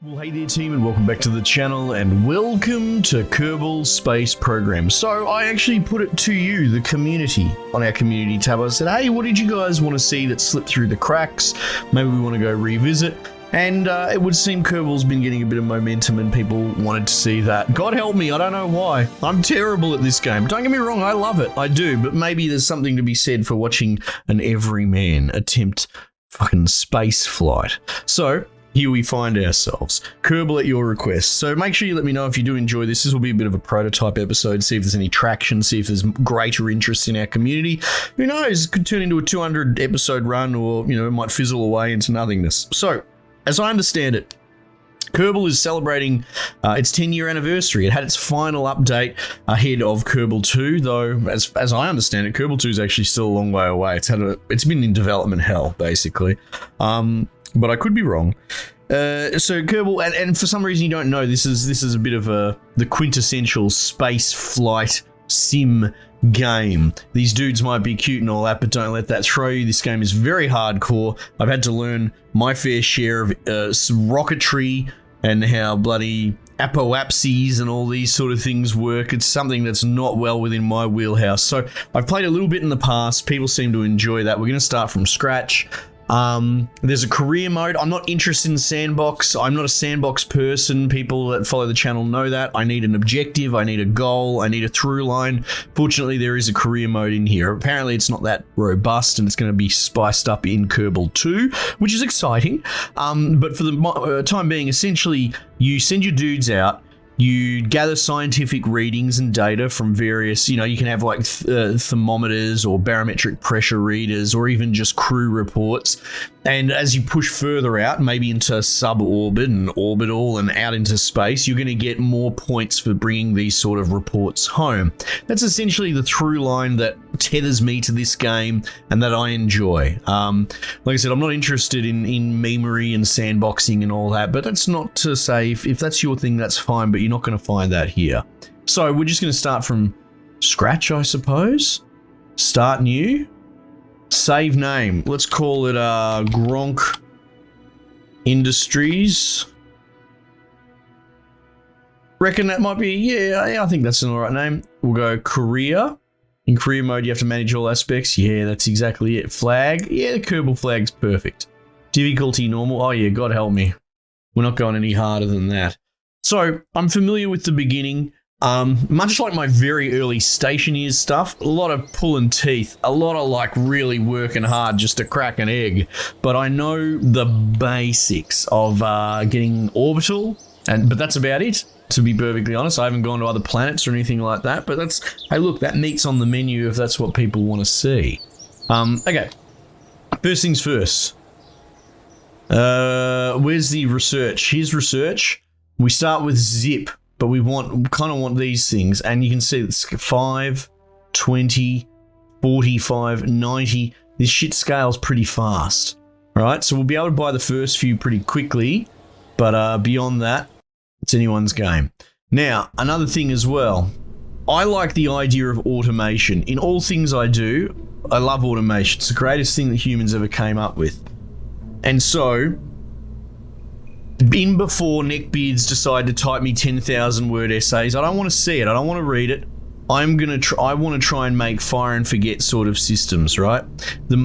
Well, hey there team, and welcome back to the channel, and welcome to Kerbal Space Program. So I actually put it to you, the community, on our community tab. I said, hey, what did you guys want to see that slipped through the cracks? Maybe we want to go revisit. And it would seem Kerbal's been getting a bit of momentum and people wanted to see that. God help me, I don't know why. I'm terrible at this game. Don't get me wrong, I love it, I do. But maybe there's something to be said for watching an everyman attempt fucking space flight. So here we find ourselves. Kerbal at your request. So make sure you let me know if you do enjoy this. This will be a bit of a prototype episode, see if there's any traction, see if there's greater interest in our community. Who knows, it could turn into a 200 episode run, or, you know, it might fizzle away into nothingness. So, as I understand it, Kerbal is celebrating its 10-year anniversary. It had its final update ahead of Kerbal 2, though, as I understand it, Kerbal 2 is actually still a long way away. It's been in development hell, basically. But I could be wrong. So Kerbal, and for some reason you don't know, this is a bit of the quintessential space flight sim game. These dudes might be cute and all that, but don't let that throw you. This game is very hardcore. I've had to learn my fair share of rocketry and how bloody apoapses and all these sort of things work. It's something that's not well within my wheelhouse. So I've played a little bit in the past. People seem to enjoy that. We're going to start from scratch. There's a career mode. I'm not interested in sandbox. I'm not a sandbox person. People that follow the channel know that. I need an objective. I need a goal. I need a through line. Fortunately, there is a career mode in here. Apparently, it's not that robust, and it's going to be spiced up in Kerbal 2, which is exciting. But for the time being, essentially, you send your dudes out. You gather scientific readings and data from various, you can have like thermometers or barometric pressure readers, or even just crew reports. And as you push further out, maybe into suborbit and orbital and out into space, you're going to get more points for bringing these sort of reports home. That's essentially the through line that tethers me to this game and that I enjoy. Like I said, I'm not interested in memery and sandboxing and all that, but that's not to say if that's your thing, that's fine, but you're not going to find that here. So we're just going to start from scratch, I suppose. Start new. Save name. Let's call it Gronk Industries. Reckon that might be, yeah, I think that's an alright name. We'll go career. In career mode, you have to manage all aspects. Yeah, that's exactly it. Flag. Yeah, the Kerbal flag's perfect. Difficulty normal. Oh yeah, God help me. We're not going any harder than that. So, I'm familiar with the beginning. Much like my very early station years stuff, a lot of pulling teeth, a lot of like really working hard just to crack an egg. But I know the basics of getting orbital, but that's about it. To be perfectly honest, I haven't gone to other planets or anything like that. But hey, look, that meat's on the menu if that's what people want to see. Okay, first things first. Where's the research? Here's research. We start with zip. But we kind of want these things, and you can see it's 5, 20, 45, 90. This shit scales pretty fast, right? So we'll be able to buy the first few pretty quickly, but beyond that, it's anyone's game. Now, another thing as well, I like the idea of automation. In all things I do, I love automation. It's the greatest thing that humans ever came up with. And so, before neckbeards decide to type me 10,000 word essays, I don't want to see it. I don't want to read it. I want to try and make fire and forget sort of systems, right? The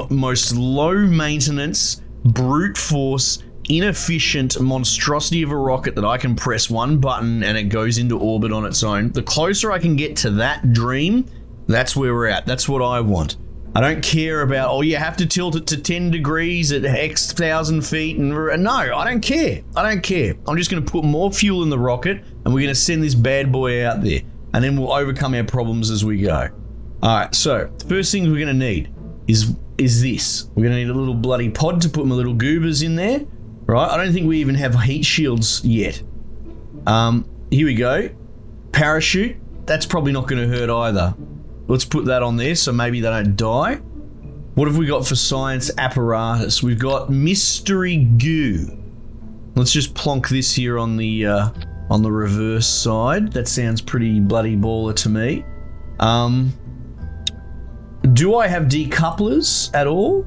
most low maintenance, brute force, inefficient monstrosity of a rocket that I can press one button and it goes into orbit on its own. The closer I can get to that dream, that's where we're at. That's what I want. I don't care about, oh, you have to tilt it to 10 degrees at X thousand feet. No, I don't care. I don't care. I'm just going to put more fuel in the rocket and we're going to send this bad boy out there. And then we'll overcome our problems as we go. All right, so the first thing we're going to need is this. We're going to need a little bloody pod to put my little goobers in there, right? I don't think we even have heat shields yet. Here we go. Parachute. That's probably not going to hurt either. Let's put that on there so maybe they don't die. What have we got for science apparatus? We've got mystery goo. Let's just plonk this here on the reverse side. That sounds pretty bloody baller to me. Do I have decouplers at all?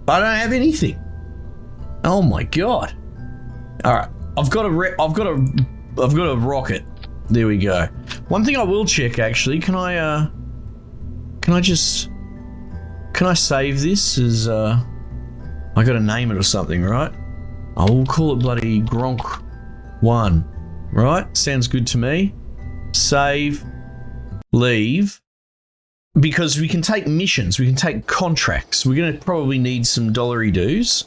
I don't have anything. Oh my god. All right, I've got a rocket. There we go. One thing I will check actually. Can I save this as I got to name it or something, right? I will call it bloody Gronk 1. Right? Sounds good to me. Save. Leave. Because we can take missions, we can take contracts. We're going to probably need some dollary-doos.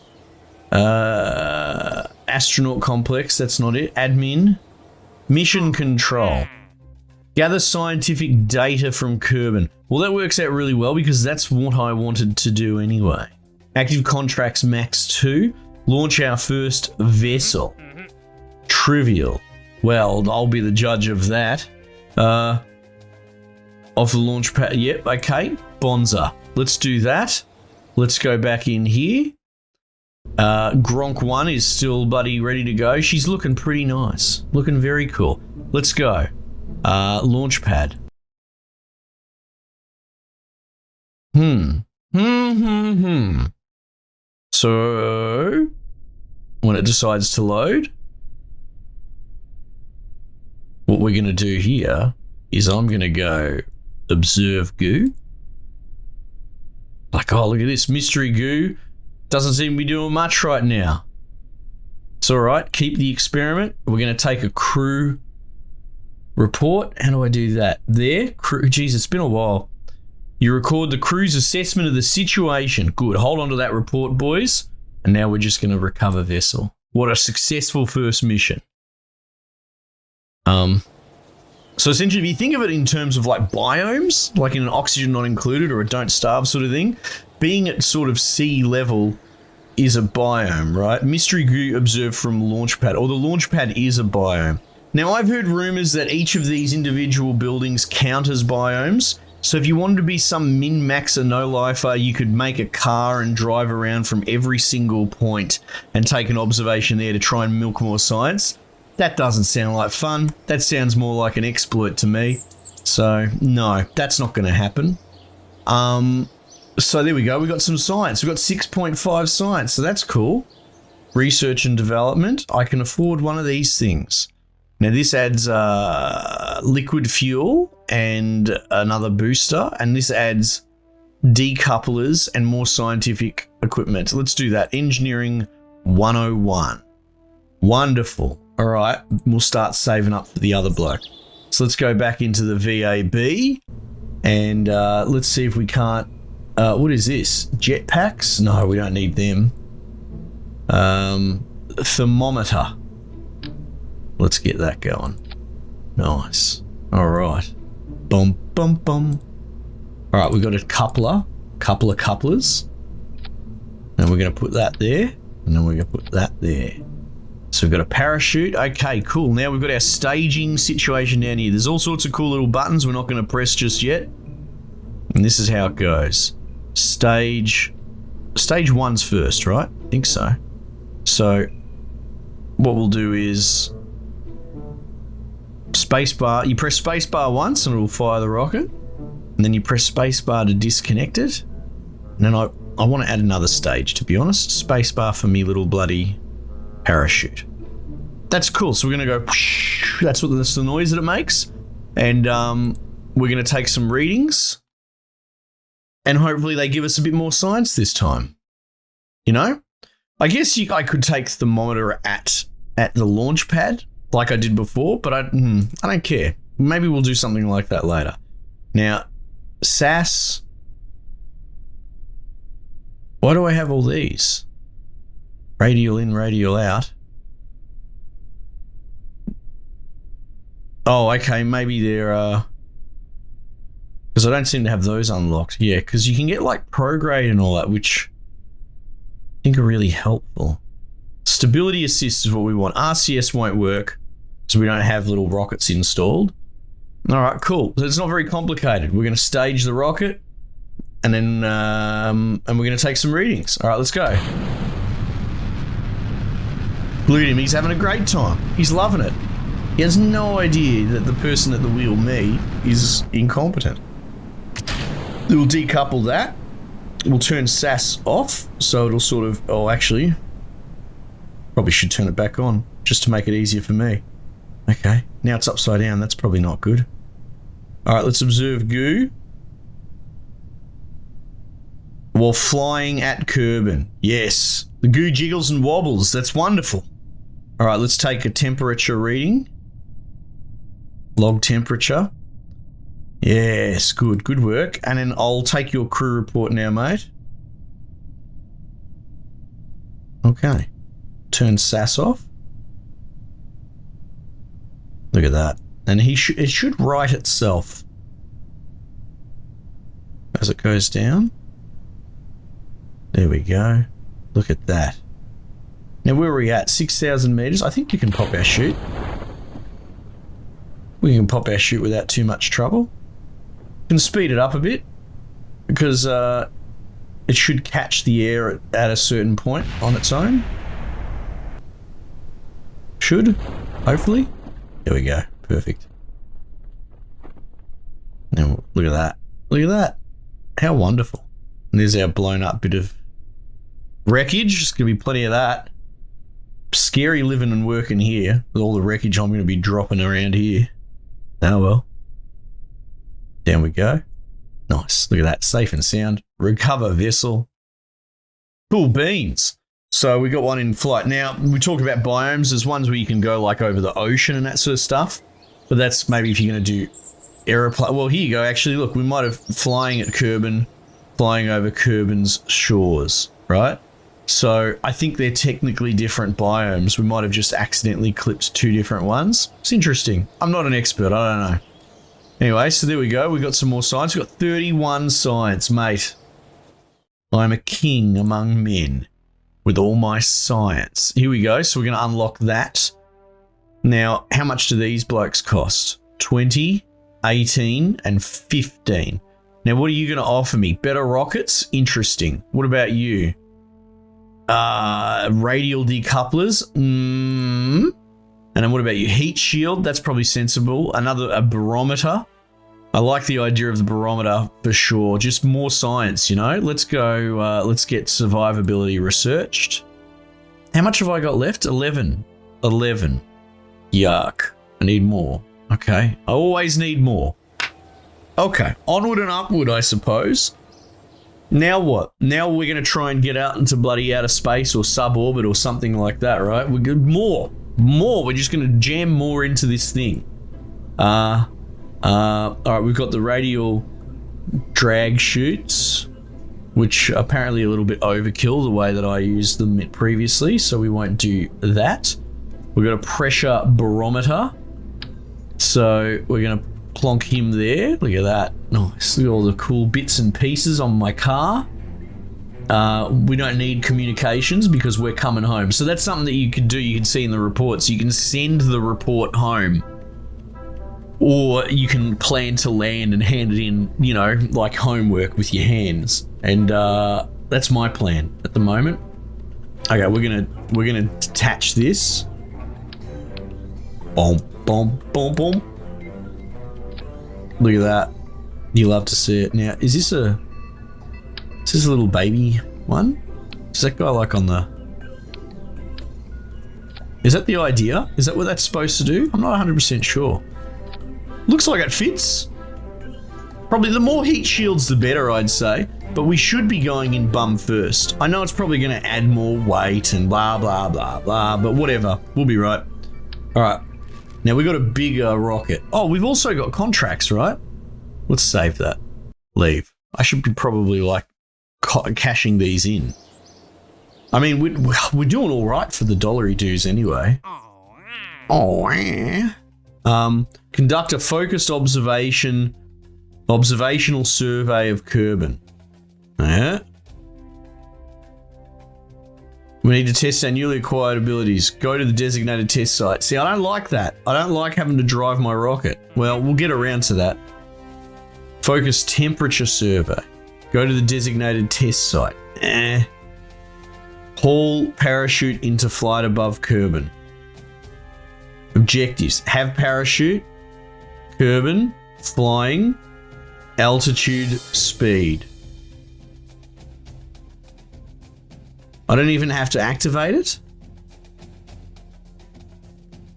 Astronaut complex, that's not it. Admin. Mission control. Gather scientific data from Kerbal. Well, that works out really well because that's what I wanted to do anyway. Active contracts max 2. Launch our first vessel. Trivial. Well, I'll be the judge of that. Off the launch pad. Yep, okay. Bonza. Let's do that. Let's go back in here. Gronk 1 is still bloody ready to go. She's looking pretty nice. Looking very cool. Let's go. Launch pad. So, when it decides to load, what we're going to do here is I'm going to go observe goo. Like, oh, look at this mystery goo. Doesn't seem to be doing much right now. It's all right. Keep the experiment. We're going to take a crew report. How do I do that? There. Crew. Geez, it's been a while. You record the crew's assessment of the situation. Good. Hold on to that report, boys. And now we're just going to recover vessel. What a successful first mission. So essentially, if you think of it in terms of like biomes, like in an oxygen not included or a don't starve sort of thing, being at sort of sea level is a biome, right? Mystery goo observed from launch pad, or the launch pad is a biome. Now, I've heard rumors that each of these individual buildings count as biomes. So if you wanted to be some min-maxer no-lifer, you could make a car and drive around from every single point and take an observation there to try and milk more science. That doesn't sound like fun. That sounds more like an exploit to me. So, no, that's not going to happen. So there we go. We got some science. We got 6.5 science. So that's cool. Research and development. I can afford one of these things. Now this adds liquid fuel and another booster. And this adds decouplers and more scientific equipment. Let's do that. Engineering 101. Wonderful. All right, we'll start saving up for the other bloke. So let's go back into the VAB and let's see if we can't. What is this? Jetpacks? No, we don't need them. Thermometer. Let's get that going. Nice. All right. Bum, bum, bum. All right, we've got a couple of couplers. And we're going to put that there. And then we're going to put that there. So we've got a parachute. Okay, cool. Now we've got our staging situation down here. There's all sorts of cool little buttons we're not going to press just yet. And this is how it goes. Stage 1's first, right? I think so. So what we'll do is spacebar. You press spacebar once and it'll fire the rocket. And then you press spacebar to disconnect it. And then I want to add another stage, to be honest. Spacebar for me little bloody parachute. That's cool. So we're going to go, that's the noise that it makes. And we're going to take some readings. And hopefully they give us a bit more science this time. You know? I guess I could take thermometer at the launch pad like I did before, but I don't care. Maybe we'll do something like that later. Now, SAS. Why do I have all these? Radial in, radial out. Oh, okay, maybe they're, because I don't seem to have those unlocked. Yeah, because you can get like prograde and all that, which I think are really helpful. Stability assist is what we want. RCS won't work, so we don't have little rockets installed. All right, cool. So it's not very complicated. We're going to stage the rocket, and then and we're going to take some readings. All right, let's go. Look at him, he's having a great time. He's loving it. He has no idea that the person at the wheel, me, is incompetent. We'll decouple that. We'll turn SAS off, so it'll sort of, oh, actually. Probably should turn it back on just to make it easier for me. Okay, now it's upside down. That's probably not good. All right, let's observe goo while flying at Kerbin. Yes, the goo jiggles and wobbles. That's wonderful. All right, let's take a temperature reading. Log temperature. Yes, good work. And then I'll take your crew report now, mate. Okay. Turn SAS off. Look at that. And it should right itself as it goes down. There we go. Look at that. Now where are we at? 6,000 meters. I think we can pop our chute. We can pop our chute without too much trouble. Can speed it up a bit because it should catch the air at a certain point on its own. Should, hopefully. There we go. Perfect. Now look at that. Look at that. How wonderful. And there's our blown up bit of wreckage. There's going to be plenty of that. Scary living and working here with all the wreckage I'm going to be dropping around here. Oh well. Down we go. Nice. Look at that. Safe and sound. Recover vessel. Cool beans. So we got one in flight. Now, we talk about biomes. There's ones where you can go like over the ocean and that sort of stuff. But that's maybe if you're going to do aeroplane. Well, here you go. Actually, look, we might have flying at Kerbin, flying over Kerbin's shores, right? So I think they're technically different biomes. We might have just accidentally clipped two different ones. It's interesting. I'm not an expert. I don't know. Anyway, so there we go. We got some more science. We got 31 science, mate. I'm a king among men with all my science. Here we go. So we're going to unlock that. Now, how much do these blokes cost? 20, 18, and 15. Now, what are you going to offer me? Better rockets? Interesting. What about you? Radial decouplers? And then what about you? Heat shield? That's probably sensible. A barometer? I like the idea of the barometer for sure. Just more science, you know? Let's go, let's get survivability researched. How much have I got left? 11. 11. Yuck. I need more. Okay. I always need more. Okay. Onward and upward, I suppose. Now what? Now we're going to try and get out into bloody outer space or suborbit or something like that, right? We're good. More. We're just going to jam more into this thing. All right, we've got the radial drag chutes, which are apparently a little bit overkill the way that I used them previously, so we won't do that. We've got a pressure barometer, so we're going to plonk him there. Look at that. Nice. Look at all the cool bits and pieces on my car. We don't need communications because we're coming home. So that's something that you can do. You can see in the reports. You can send the report home. Or you can plan to land and hand it in, you know, like homework with your hands. And that's my plan at the moment. Okay, we're gonna detach this. Boom, boom, boom, boom. Look at that. You love to see it. Now, is this a little baby one? Is that guy like on the... Is that the idea? Is that what that's supposed to do? I'm not 100% sure. Looks like it fits. Probably the more heat shields, the better, I'd say. But we should be going in bum first. I know it's probably going to add more weight and blah, blah, blah, blah, but whatever. We'll be right. All right. Now we got a bigger rocket. Oh, we've also got contracts, right? Let's save that. Leave. I should be probably like cashing these in. I mean, we're doing all right for the dollary dues anyway. Oh, yeah. Conduct a focused observational survey of Kerbin. Yeah. We need to test our newly acquired abilities. Go to the designated test site. See, I don't like that. I don't like having to drive my rocket. Well, we'll get around to that. Focus temperature survey. Go to the designated test site. Haul parachute into flight above Kerbin. Objectives. Have parachute. Kerbin. Flying. Altitude. Speed. I don't even have to activate it.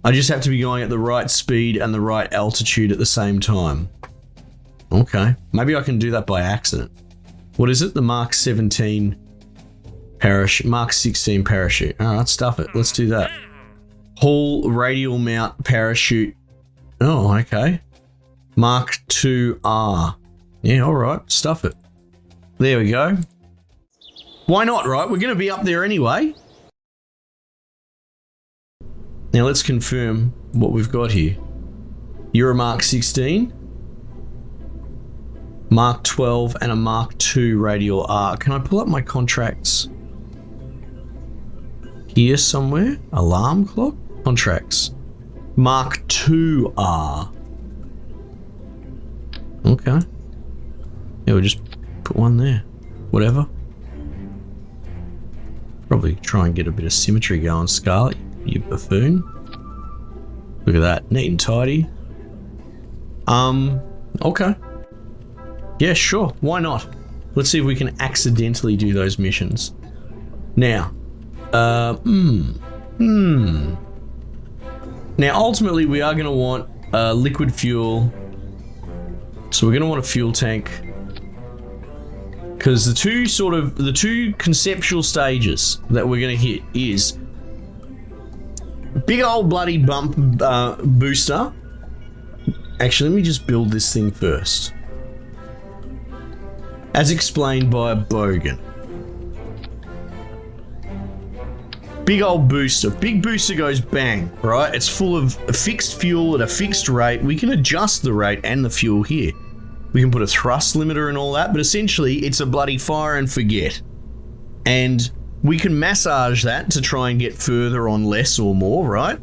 I just have to be going at the right speed and the right altitude at the same time. Okay, maybe I can do that by accident. What is it? The Mark 17 parachute, Mark 16 parachute. All right, stuff it. Let's do that. Hull radial mount parachute. Oh, okay. Mark 2R. Yeah, all right, stuff it. There we go. Why not, right? We're going to be up there anyway. Now let's confirm what we've got here. You're a Mark 16, Mark 12, and a Mark 2 radial R. Can I pull up my contracts here somewhere? Alarm clock? Contracts. Mark 2R. Okay. Yeah, we'll just put one there. Whatever. Probably try and get a bit of symmetry going, Scarlet, you buffoon. Look at that, neat and tidy. Okay. Yeah, sure, why not? Let's see if we can accidentally do those missions. Now, Now, ultimately, we are going to want liquid fuel. So we're going to want a fuel tank. Because the two conceptual stages that we're going to hit is big old bloody bump booster. Actually, let me just build this thing first. As explained by Bogan. Big old booster. Big booster goes bang, right? It's full of fixed fuel at a fixed rate. We can adjust the rate and the fuel here. We can put a thrust limiter and all that, but essentially it's a bloody fire and forget. And we can massage that to try and get further on less or more, right?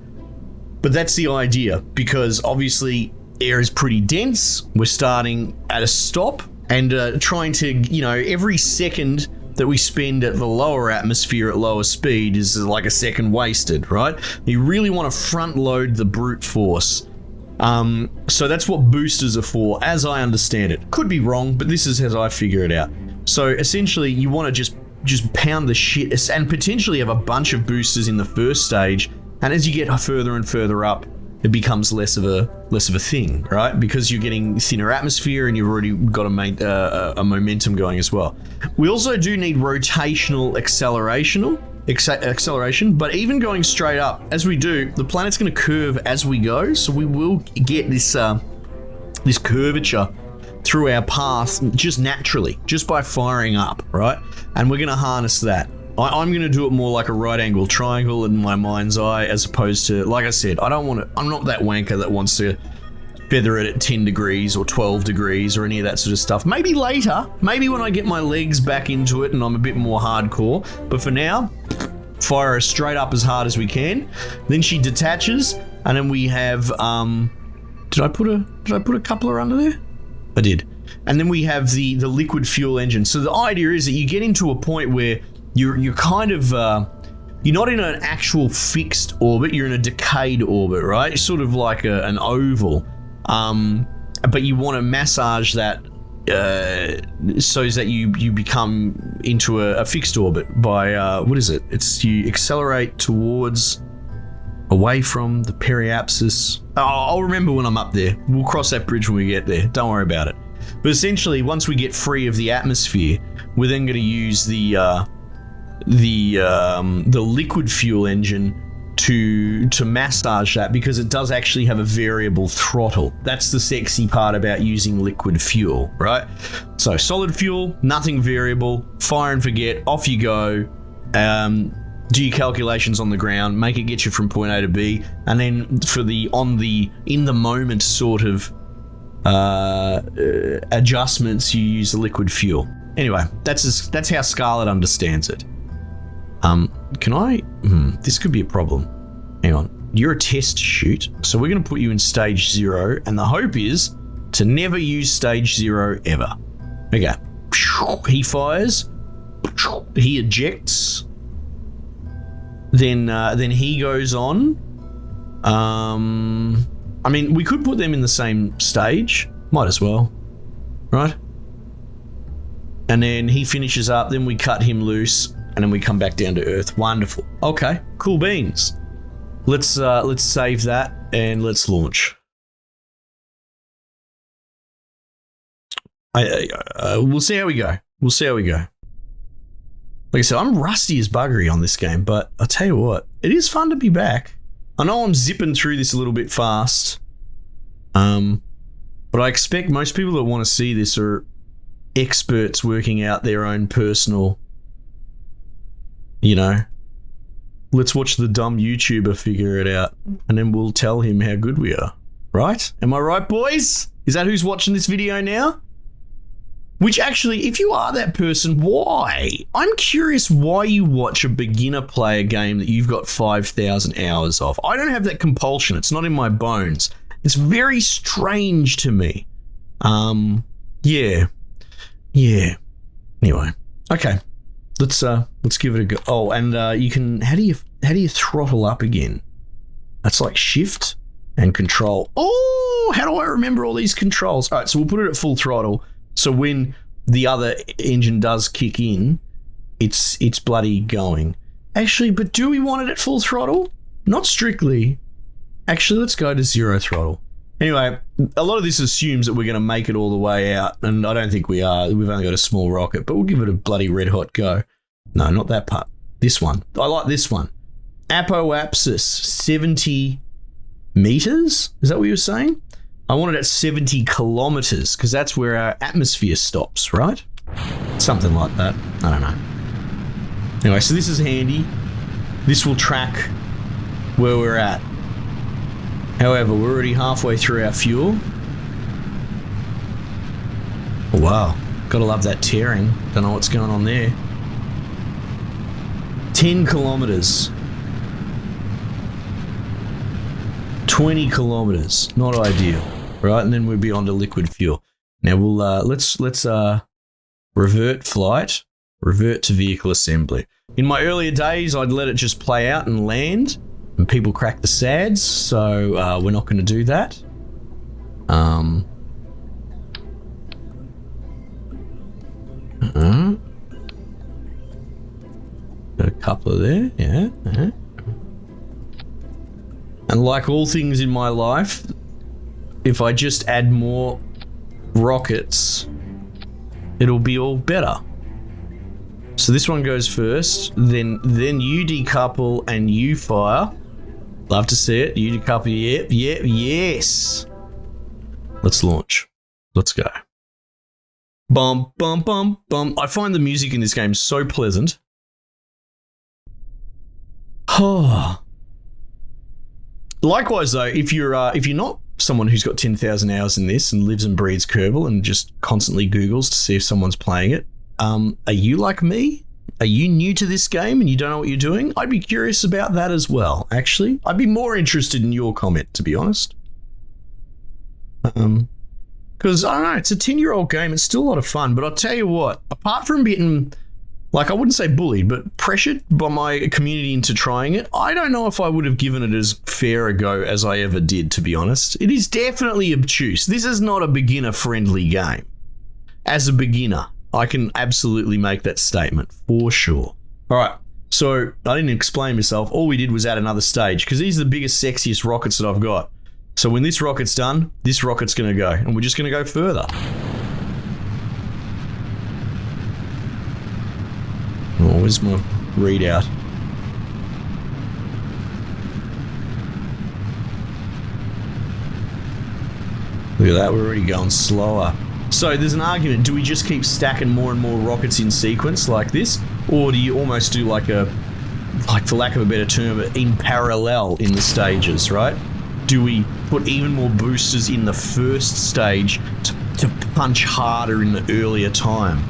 But that's the idea, because obviously air is pretty dense. We're starting at a stop and trying to, you know, every second that we spend at the lower atmosphere at lower speed is like a second wasted, right? You really want to front load the brute force. So that's what boosters are for, as I understand it. Could be wrong, but this is as I figure it out. So essentially, you want to just pound the shit and potentially have a bunch of boosters in the first stage. And as you get further and further up, it becomes less of a thing, right? Because you're getting thinner atmosphere and you've already got a momentum going as well. We also do need rotational acceleration, but even going straight up, as we do, the planet's going to curve as we go, so we will get this curvature through our path just naturally, just by firing up, right? And we're going to harness that. I'm going to do it more like a right angle triangle in my mind's eye, as opposed to, like I said, I'm not that wanker that wants to feather it at 10 degrees or 12 degrees or any of that sort of stuff. Maybe later, maybe when I get my legs back into it and I'm a bit more hardcore, but for now, fire her straight up as hard as we can. Then she detaches, and then we have, did I put a coupler under there? I did. And then we have the liquid fuel engine. So the idea is that you get into a point where you're kind of, you're not in an actual fixed orbit, you're in a decayed orbit, right? It's sort of like an oval. But you want to massage that so that you become into a fixed orbit by, what is it? It's you accelerate towards, away from the periapsis. I'll remember when I'm up there. We'll cross that bridge when we get there. Don't worry about it. But essentially, once we get free of the atmosphere, we're then going to use the liquid fuel engine to massage that, because it does actually have a variable throttle. That's the sexy part about using liquid fuel, right? So solid fuel, nothing variable, fire and forget, off you go. Do your calculations on the ground, make it get you from point A to B, and then for the in the moment sort of adjustments, you use the liquid fuel. Anyway, that's how Scarlet understands it. Can I? This could be a problem. Hang on. You're a test chute, so we're going to put you in stage 0, and the hope is to never use stage 0 ever. Okay. He fires. He ejects. Then he goes on. I mean, we could put them in the same stage. Might as well, right? And then he finishes up. Then we cut him loose. And then we come back down to Earth. Wonderful. Okay, cool beans. Let's save that and let's launch. We'll see how we go. We'll see how we go. Like I said, I'm rusty as buggery on this game, but I'll tell you what, it is fun to be back. I know I'm zipping through this a little bit fast, but I expect most people that want to see this are experts working out their own personal, you know, let's watch the dumb YouTuber figure it out, and then we'll tell him how good we are. Right? Am I right, boys? Is that who's watching this video now? Which actually, if you are that person, why? I'm curious why you watch a beginner player game that you've got 5,000 hours of. I don't have that compulsion. It's not in my bones. It's very strange to me. Yeah. Anyway, okay. Let's give it a go. Oh, and you can. How do you throttle up again? That's like shift and control. Oh, how do I remember all these controls? All right, so we'll put it at full throttle. So when the other engine does kick in, it's bloody going. Actually, but do we want it at full throttle? Not strictly. Actually, let's go to 0 throttle. Anyway, a lot of this assumes that we're going to make it all the way out, and I don't think we are. We've only got a small rocket, but we'll give it a bloody red hot go. No, not that part. This one. I like this one. Apoapsis, 70 meters? Is that what you were saying? I want it at 70 kilometers because that's where our atmosphere stops, right? Something like that. I don't know. Anyway, so this is handy. This will track where we're at. However, we're already halfway through our fuel. Oh, wow. Gotta love that tearing. Don't know what's going on there. 10 kilometers. 20 kilometers. Not ideal. Right, and then we'll be on to liquid fuel. Now we'll let's revert flight, revert to vehicle assembly. In my earlier days, I'd let it just play out and land, and people crack the sads. So we're not going to do that. Got a couple of there, yeah. And like all things in my life, if I just add more rockets, it'll be all better. So this one goes first, then you decouple and you fire. Love to see it. You decouple, yep, yes. Let's launch. Let's go. Bum, bum, bum, bum. I find the music in this game so pleasant. Oh. Likewise, though, if you're not someone who's got 10,000 hours in this and lives and breathes Kerbal and just constantly Googles to see if someone's playing it, are you like me? Are you new to this game and you don't know what you're doing? I'd be curious about that as well, actually. I'd be more interested in your comment, to be honest. Because, I don't know, it's a 10-year-old game. It's still a lot of fun. But I'll tell you what, apart from getting, like, I wouldn't say bullied, but pressured by my community into trying it, I don't know if I would have given it as fair a go as I ever did, to be honest. It is definitely obtuse. This is not a beginner-friendly game. As a beginner, I can absolutely make that statement, for sure. All right, so I didn't explain myself. All we did was add another stage, because these are the biggest, sexiest rockets that I've got. So when this rocket's done, this rocket's going to go, and we're just going to go further. Oh, where's my readout? Look at that, we're already going slower. So there's an argument, do we just keep stacking more and more rockets in sequence like this? Or do you almost do like for lack of a better term, in parallel in the stages, right? Do we put even more boosters in the first stage to punch harder in the earlier time?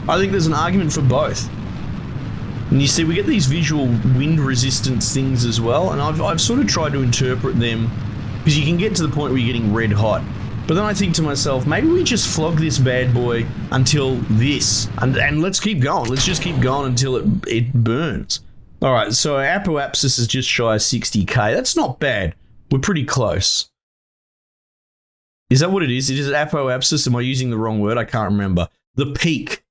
I think there's an argument for both. And you see, we get these visual wind resistance things as well, and I've sort of tried to interpret them, because you can get to the point where you're getting red hot. But then I think to myself, maybe we just flog this bad boy until this, and let's keep going. Let's just keep going until it burns. All right, so our apoapsis is just shy of 60k. That's not bad. We're pretty close. Is that what it is? It is apoapsis. Am I using the wrong word? I can't remember. The peak.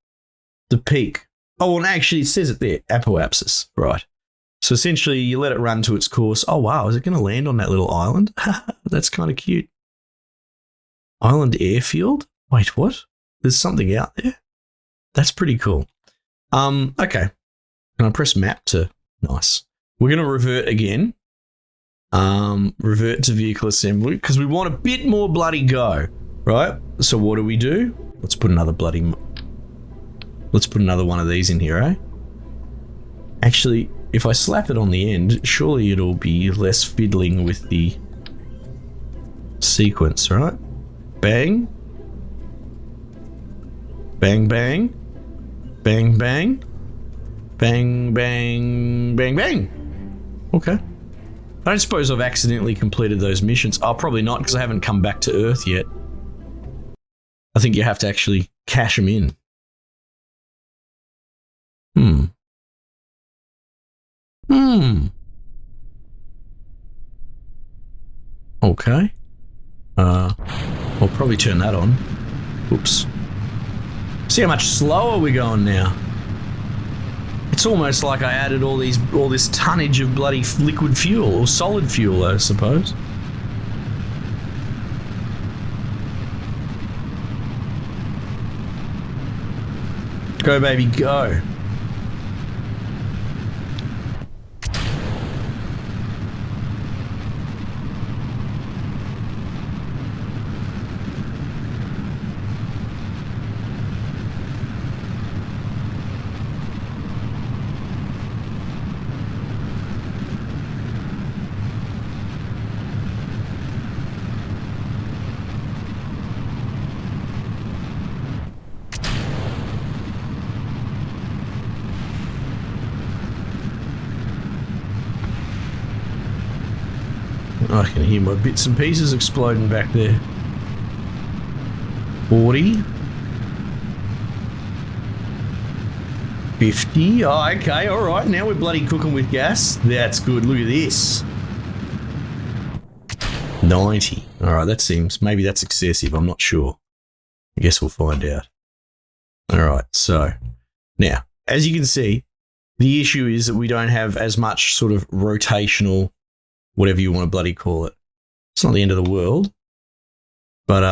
The peak. Oh, well, actually, it says it there. Apoapsis. Right. So essentially, you let it run to its course. Oh, wow. Is it going to land on that little island? That's kind of cute. Island airfield? Wait, what? There's something out there? That's pretty cool. Okay. Can I press map to... Nice. We're going to revert again. Revert to vehicle assembly because we want a bit more bloody go, right? So what do? Let's put another one of these in here, eh? Actually, if I slap it on the end, surely it'll be less fiddling with the sequence, right? Bang. Bang, bang. Bang, bang. Bang, bang, bang, bang. Okay. I don't suppose I've accidentally completed those missions. Oh, probably not, because I haven't come back to Earth yet. I think you have to actually cash them in. Okay. I'll probably turn that on. Oops. See how much slower we're going now. It's almost like I added all this tonnage of bloody liquid fuel, or solid fuel, I suppose. Go, baby, go. I can hear my bits and pieces exploding back there. 40. 50. Oh, okay, alright. Now we're bloody cooking with gas. That's good. Look at this. 90. Alright, that seems... Maybe that's excessive. I'm not sure. I guess we'll find out. Alright, so... Now, as you can see, the issue is that we don't have as much sort of rotational... whatever you want to bloody call it. It's not the end of the world. But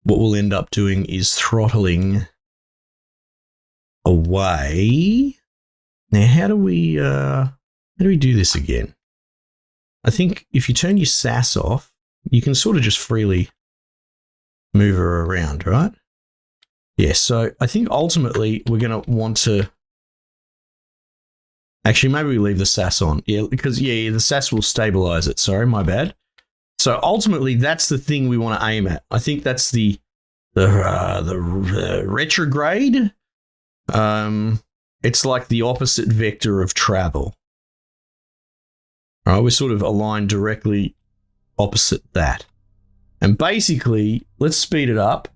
what we'll end up doing is throttling away. Now, how do we do this again? I think if you turn your SAS off, you can sort of just freely move her around, right? Yeah, so I think ultimately we're going to want to... Actually, maybe we leave the SAS on. Yeah, because, yeah, the SAS will stabilize it. Sorry, my bad. So ultimately, that's the thing we want to aim at. I think that's the retrograde. It's like the opposite vector of travel. All right, we're sort of aligned directly opposite that. And basically, let's speed it up.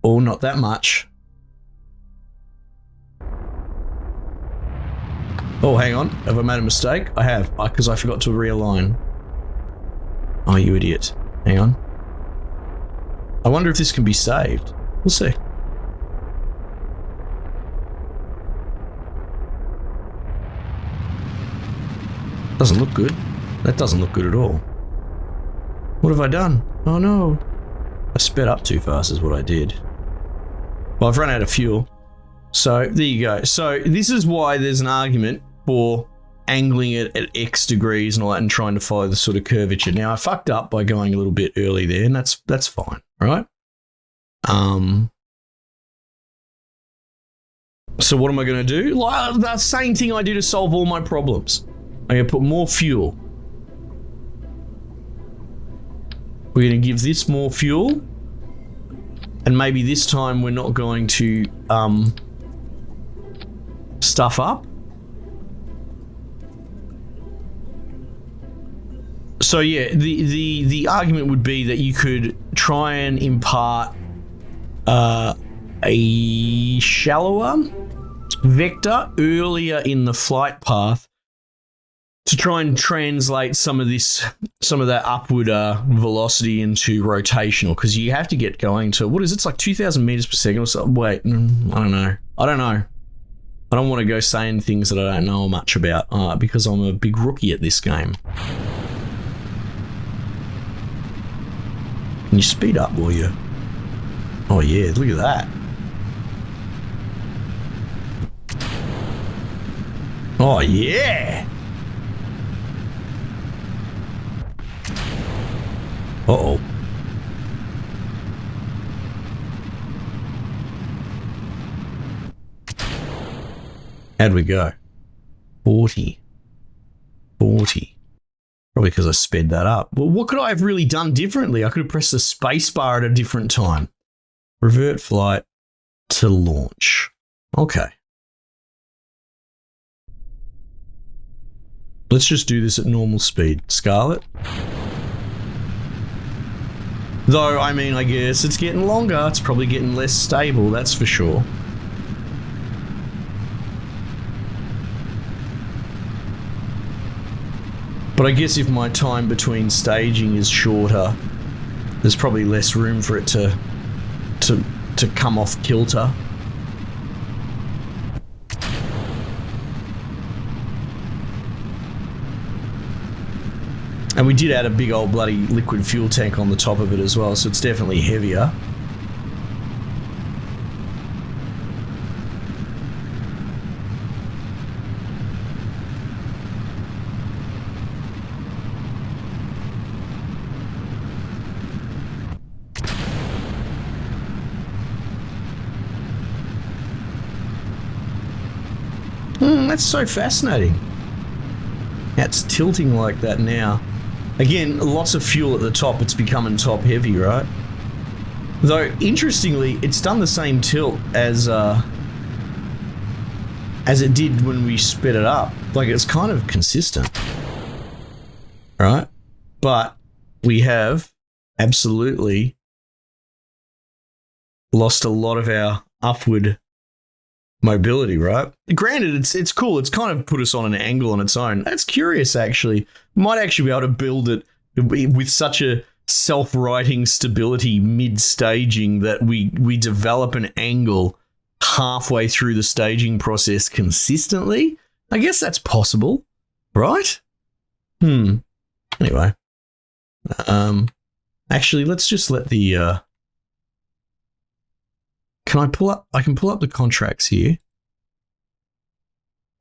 Or not that much. Oh, hang on. Have I made a mistake? I have, because I forgot to realign. Oh, you idiot. Hang on. I wonder if this can be saved. We'll see. Doesn't look good. That doesn't look good at all. What have I done? Oh no. I sped up too fast is what I did. Well, I've run out of fuel. So, there you go. So, this is why there's an argument for angling it at X degrees and all that and trying to follow the sort of curvature. Now, I fucked up by going a little bit early there, and that's fine, right? So what am I going to do? Like the same thing I do to solve all my problems. I'm going to put more fuel. We're going to give this more fuel. And maybe this time we're not going to stuff up. So yeah, the argument would be that you could try and impart a shallower vector earlier in the flight path to try and translate some of that upward velocity into rotational, because you have to get going to, what is it? It's like 2,000 meters per second or something. Wait, I don't know. I don't want to go saying things that I don't know much about because I'm a big rookie at this game. Can you speed up, will you? Oh yeah, look at that. Oh yeah! Uh-oh. How'd we go? 40. 40. Probably because I sped that up. Well, what could I have really done differently? I could have pressed the space bar at a different time. Revert flight to launch. Okay. Let's just do this at normal speed. Scarlet. Though, I mean, I guess it's getting longer. It's probably getting less stable, that's for sure. But I guess if my time between staging is shorter, there's probably less room for it to come off kilter. And we did add a big old bloody liquid fuel tank on the top of it as well, so it's definitely heavier. That's so fascinating. It's tilting like that now. Again, lots of fuel at the top. It's becoming top heavy, right? Though, interestingly, it's done the same tilt as it did when we sped it up. Like, it's kind of consistent. Right? But we have absolutely lost a lot of our upward mobility, right? Granted, it's cool. It's kind of put us on an angle on its own. That's curious, actually. We might actually be able to build it with such a self-righting stability mid-staging that we develop an angle halfway through the staging process consistently. I guess that's possible, right? Anyway. Actually, let's just let the... I can pull up the contracts here.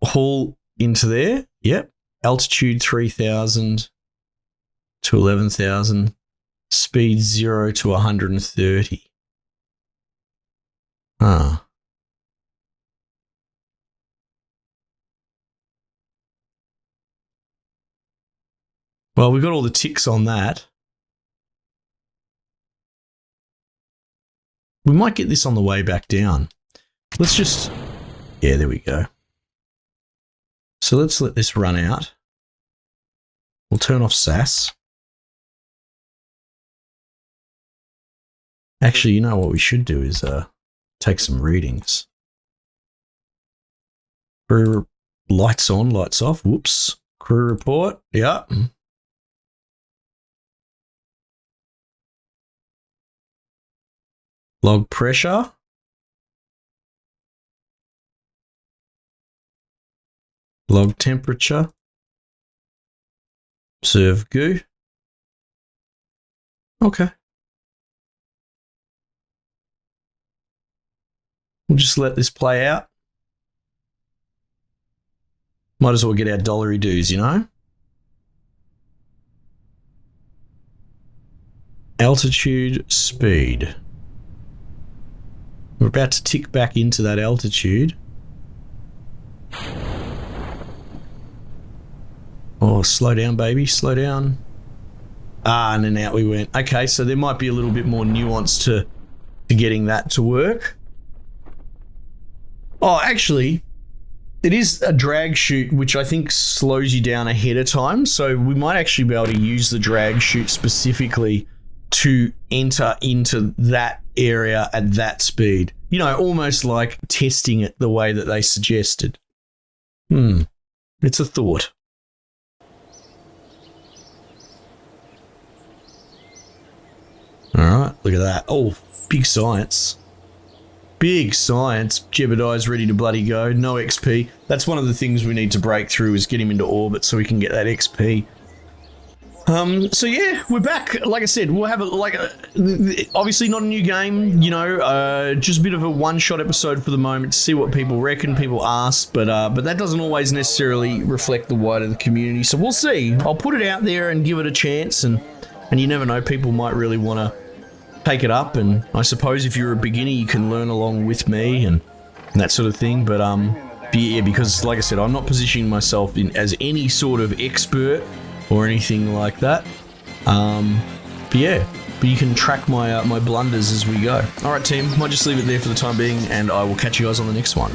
Haul into there. Yep. Altitude 3,000 to 11,000. Speed 0 to 130. Ah. Well, we've got all the ticks on that. We might get this on the way back down. Let's just... Yeah, there we go. So let's let this run out. We'll turn off SAS. Actually, you know what we should do is take some readings. Crew lights on, lights off. Whoops. Crew report. Yeah. Log pressure. Log temperature. Observe goo. Okay. We'll just let this play out. Might as well get our dollary dues, you know? Altitude, speed. We're about to tick back into that altitude. Oh, slow down, baby, slow down. Ah, and then out we went. Okay, so there might be a little bit more nuance to getting that to work. Oh, actually, it is a drag chute, which I think slows you down ahead of time. So we might actually be able to use the drag chute specifically to enter into that area at that speed. You know, almost like testing it the way that they suggested. It's a thought. All right, look at that. Oh, big science. Big science. Jebediah's ready to bloody go. No XP. That's one of the things we need to break through, is get him into orbit so we can get that XP. So yeah, we're back. Like I said, we'll have obviously not a new game, you know, just a bit of a one-shot episode for the moment to see what people reckon, people ask, but that doesn't always necessarily reflect the wider the community. So we'll see. I'll put it out there and give it a chance, and you never know, people might really want to take it up, and I suppose if you're a beginner, you can learn along with me and that sort of thing. But yeah, because like I said, I'm not positioning myself as any sort of expert or anything like that. But yeah, but you can track my my blunders as we go. All right, team, might just leave it there for the time being, and I will catch you guys on the next one.